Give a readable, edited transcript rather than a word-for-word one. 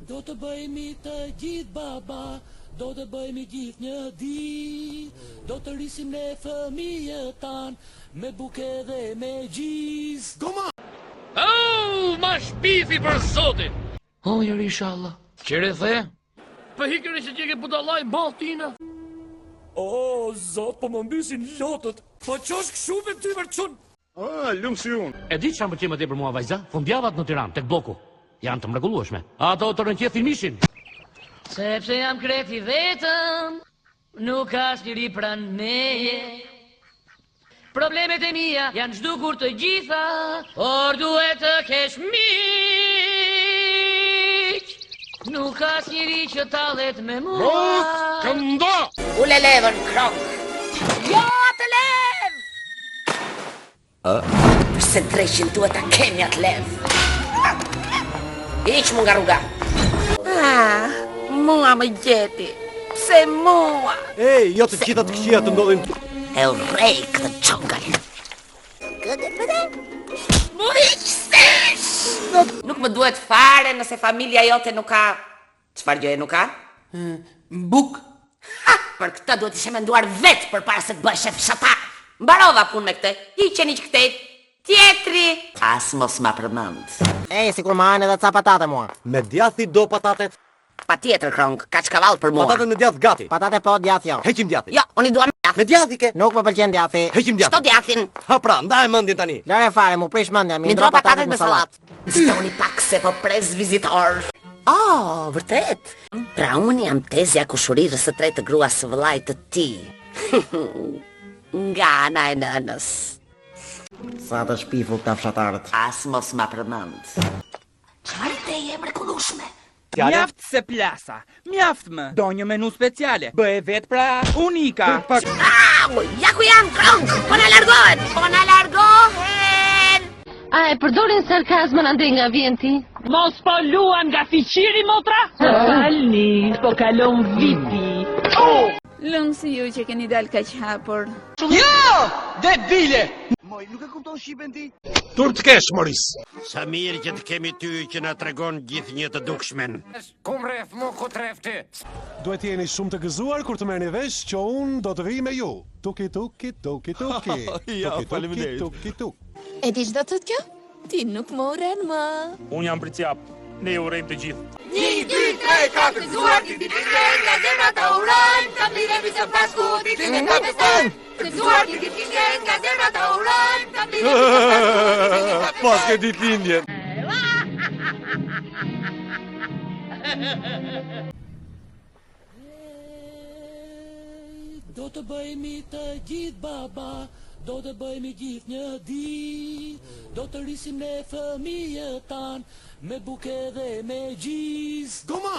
Do të bëjmë të gjithë baba, do të bëjmë gjithë një ditë, do të rrisim ne fëmijët tanë, me buke dhe me gjizë. Goma! Oh, ma shpifi për zotin! O, jërë inshallah. Qire the? Për hikëri që që ke budalaj baltina. O, zot, po më mbysin lotët. Po qosh këshu me ty mërçun? Lumë si unë. E di që më qemë të për mua vajza? Fundjavat në Tiranë, tek bloku. Janë të mrekullueshme. Ato të rënqethin mishin. Sepse jam kreti vetëm, nuk asnjëri pranë meje. Problemet e mia janë zhdukur të gjitha, por duhet të kesh miq. Nuk asnjëri që tallet me mua. Këndo! Ule levën, krok. Jo, atë lev! Përse dreqin duhet ta kemi atë lev. Iq mu nga rruga. Mua më gjeti. Pse mua? Ej, jo të gjitha të këshia të ndodhin. E u rej këtë qongal. Mu iqësesh! Nuk më duhet fare nëse familja jote nuk ka... Çfarë gjëje nuk ka? Buk. Ha! Për këtë duhet ishe menduar vetë për para se të bëhesh fshatar. Mbarova punë me këtë. Hiqeni që këtej. Tjetri. As mos ma përmend. Ej, si kur ma anë edhe ca patate mua. Me djathi do patatet. Pa tjetër, Kronk, ka çkavall për mua. Patatet me djath gati. Patate po, djath jo. Heqim djathi. Jo, unë i dua me djath. Me djathi ke. Nuk më pëlqen djathi. Heqim Shto djathi. djathin. Ha pra, ndaj mendjen tani. Lare fare, mu prish mendja, mi Mi ndro ndro patatet me salat. Stoni pak se po prez vizitor. Oh, vërtet? Pra unë jam tezja kushurirës së tretë të gruas së vëllait të ti. Nga ana e nënës. Sa të shpifu këta fshatarët. As mos ma përmend. Çfarë te je mrekullueshme? Mjaft se plasa, mjaft më. Do një menu speciale, bëhe vet pra unika. Au, ja ku jam, Kronk! Po na largohen! Po na largohen! A e përdorin sarkazmën ande nga vjen ti? Mos po luan nga fiqiri, motra? Falni, po kalon viti. Lëngë si ju që keni dalë kaq hapur. Jo! Debile! Tur të kesh, Moris. Sa mirë që të kemi ty që na tregon gjithë një të dukshmen. Duhet jeni shumë të gëzuar kur të merrni vesh që unë do të vi me ju. Tuki tuki tuki tuki. Ja, Tuki, faleminderit. tuki tuki. E di çdo të kjo? Ti nuk më uren më. Unë jam Pricjap. Ne ju urejmë të gjithë. 1, 2, 3, 4, gëzuar, ti nga zemra të urojmë, të miremi së pasku, ti nga festojmë. Gëzuar, ti nga zemra të urojmë, të miremi së pasku, Pas ke ditëlindjen. Do të bëjmë të gjithë baba, do të bëjmë gjithë një ditë, do të rrisim ne fëmijët tanë, me buke dhe me gjizë. Goma!